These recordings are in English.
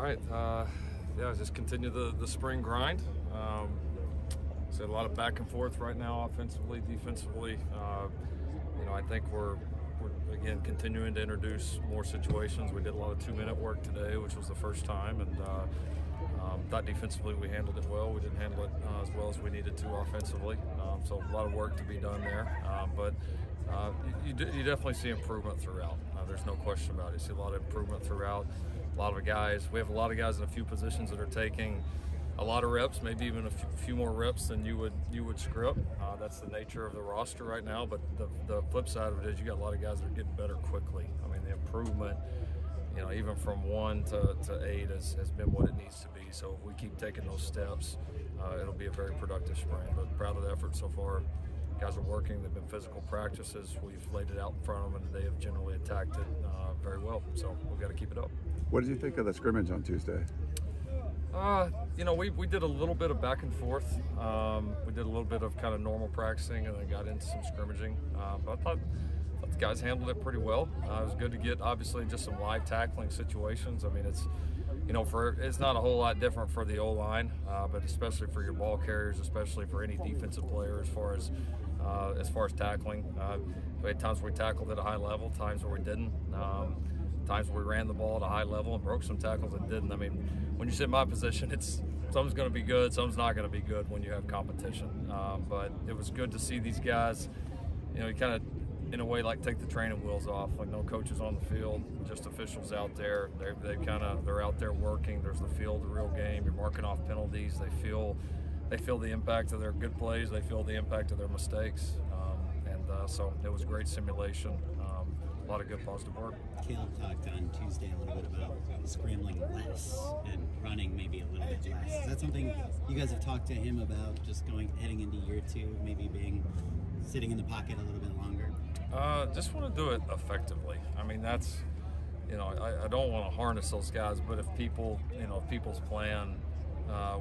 right. Yeah, just continue the spring grind. So a lot of back and forth right now, offensively, defensively. I think we're again continuing to introduce more situations. We did a lot of 2-minute work today, which was the first time, and thought defensively we handled it well. We didn't handle it as well as we needed to offensively. So a lot of work to be done there. But you definitely see improvement throughout. There's no question about it. You see a lot of improvement throughout. A lot of guys. We have a lot of guys in a few positions that are taking a lot of reps, maybe even a few more reps than you would script. That's the nature of the roster right now. But the flip side of it is you got a lot of guys that are getting better quickly. I mean, the improvement, even from 1 to 8 has been what it needs to be. So if we keep taking those steps, it'll be a very productive spring. But proud of the effort so far. Guys are working. They've been physical practices. We've laid it out in front of them, and they have generally attacked it very well. So we've got to keep it up. What did you think of the scrimmage on Tuesday? We did a little bit of back and forth. We did a little bit of kind of normal practicing and then got into some scrimmaging. But I thought the guys handled it pretty well. It was good to get, obviously, just some live tackling situations. I mean, it's not a whole lot different for the O-line, but especially for your ball carriers, especially for any defensive player as far as tackling. We had times where we tackled at a high level, times where we didn't. Times where we ran the ball at a high level and broke some tackles and didn't. I mean, when you sit in my position, some's going to be good, some's not going to be good when you have competition. But it was good to see these guys, you kind of, in a way, like take the training wheels off. Like no coaches on the field, just officials out there. They're out there working. There's the feel of the real game. You're marking off penalties. They feel the impact of their good plays. They feel the impact of their mistakes. So it was great simulation. A lot of good positive work. Caleb talked on Tuesday a little bit about scrambling less and running maybe a little bit less. Is that something you guys have talked to him about, just heading into year 2, maybe sitting in the pocket a little bit longer? Just want to do it effectively. I mean, that's, I don't want to harness those guys, but if people's plan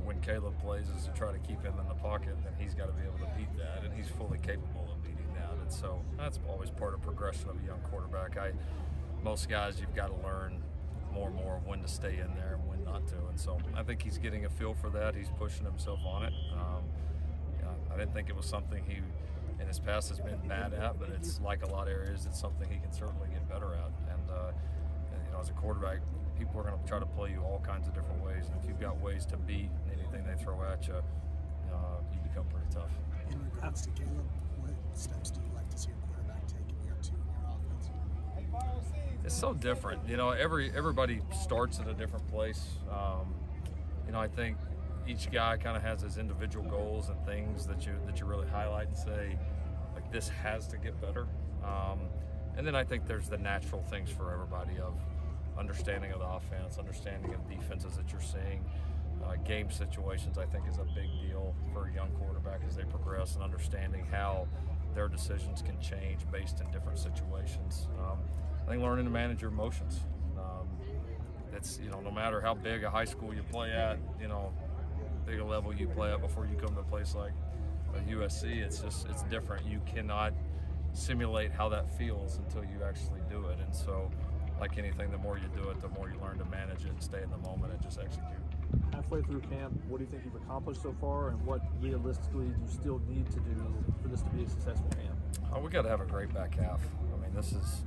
when Caleb plays is to try to keep him in the pocket, then he's got to be able to beat that, and he's fully capable of beating that. And so that's always part of progression of a young quarterback. Most guys, you've got to learn more and more when to stay in there and when not to. And so I think he's getting a feel for that. He's pushing himself on it. I didn't think it was something he, in his past, has been bad at, but it's like a lot of areas, it's something he can certainly get better at. And as a quarterback, people are going to try to play you all kinds of different ways. And if you've got ways to beat anything they throw at you, you become pretty tough. In regards to Caleb, what steps do you like to see a quarterback take in year 2 in your offense? It's so different. Everybody starts at a different place. I think each guy kind of has his individual goals and things that you really highlight and say, like, this has to get better. And then I think there's the natural things for everybody of understanding of the offense, understanding of defenses that you're seeing. Game situations, I think, is a big deal for a young quarterback as they progress, and understanding how their decisions can change based in different situations. I think learning to manage your emotions. It's, no matter how big a high school you play at, big a level you play at before you come to a place like USC, it's different. You cannot simulate how that feels until you actually do it. And so, like anything, the more you do it, the more you learn to manage it and stay in the moment and just execute. Halfway through camp, what do you think you've accomplished so far, and what realistically do you still need to do for this to be a successful camp? We got to have a great back half. I mean, this is,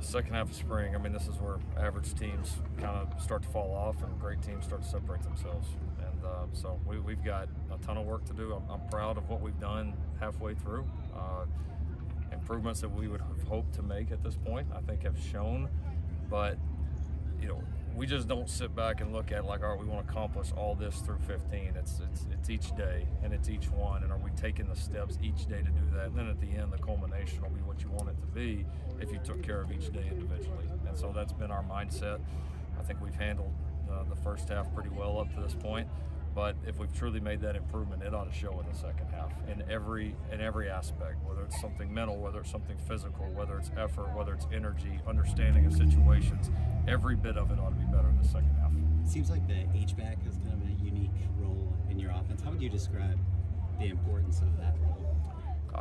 second half of spring. I mean, this is where average teams kind of start to fall off and great teams start to separate themselves. And so we've got a ton of work to do. I'm proud of what we've done halfway through. Improvements that we would have hoped to make at this point, I think, have shown. But, we just don't sit back and look at like, all right, we want to accomplish all this through 15. It's each day, and it's each one, and are we taking the steps each day to do that? And then at the end, the culmination will be what you want it to be if you took care of each day individually. And so that's been our mindset. I think we've handled the first half pretty well up to this point. But if we've truly made that improvement, it ought to show in the second half in every aspect, whether it's something mental, whether it's something physical, whether it's effort, whether it's energy, understanding of situations. Every bit of it ought to be better in the second half. It seems like the H-back is kind of a unique role in your offense. How would you describe the importance of that role?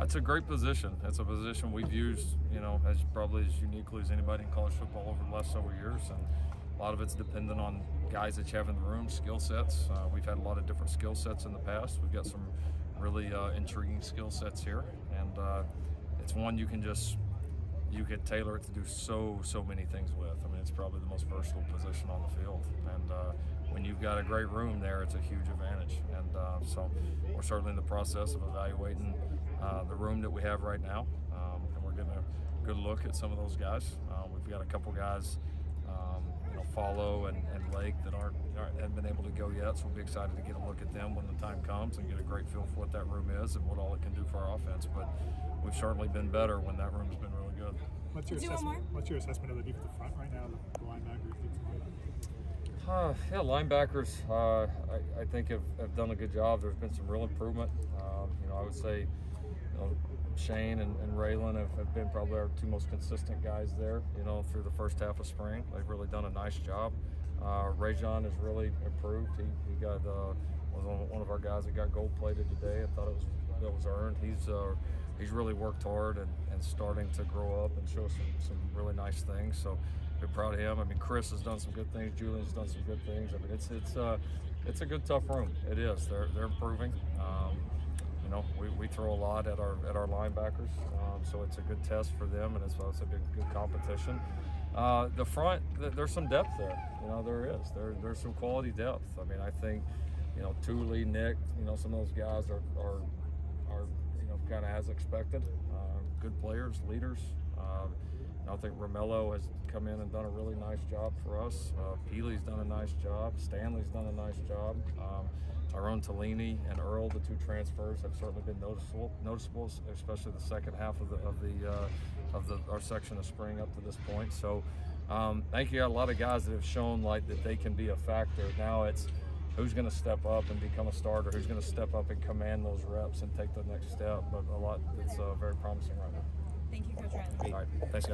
It's a great position. It's a position we've used, as probably as uniquely as anybody in college football over the last several years. And A lot of it's dependent on guys that you have in the room, skill sets. We've had a lot of different skill sets in the past. We've got some really intriguing skill sets here, and it's one you can tailor it to do so many things with. I mean, it's probably the most versatile position on the field, and when you've got a great room there, it's a huge advantage. And so we're certainly in the process of evaluating the room that we have right now, and we're getting a good look at some of those guys. We've got a couple guys, Follow and Lake that haven't been able to go yet, so we'll be excited to get a look at them when the time comes and get a great feel for what that room is and what all it can do for our offense. But we've certainly been better when that room's been really good. What's your assessment of the defensive front right now, the linebackers, defensive line? Yeah, linebackers, I think have done a good job. There's been some real improvement. I would say, Shane and Raylan have been probably our two most consistent guys there, through the first half of spring. They've really done a nice job. Rajon has really improved. He got was one of our guys that got gold-plated today. I thought that was earned. He's really worked hard and starting to grow up and show some really nice things. So we're proud of him. I mean, Chris has done some good things. Julian's done some good things. I mean, it's a good, tough room. It is. They're improving. We throw a lot at our linebackers, so it's a good test for them, and it's also a good competition. The front, there's some depth there. There's some quality depth. I mean, I think, Thule, Nick, some of those guys are kind of as expected. Good players, leaders. I think Romello has come in and done a really nice job for us. Peely's done a nice job. Stanley's done a nice job. Our own Tellini and Earl, the two transfers, have certainly been noticeable, especially the second half of our section of spring up to this point. So, I think you got a lot of guys that have shown that they can be a factor. Now it's who's going to step up and become a starter, who's going to step up and command those reps and take the next step. But it's very promising right now. Thank you, Coach Riley. All right, thanks, guys.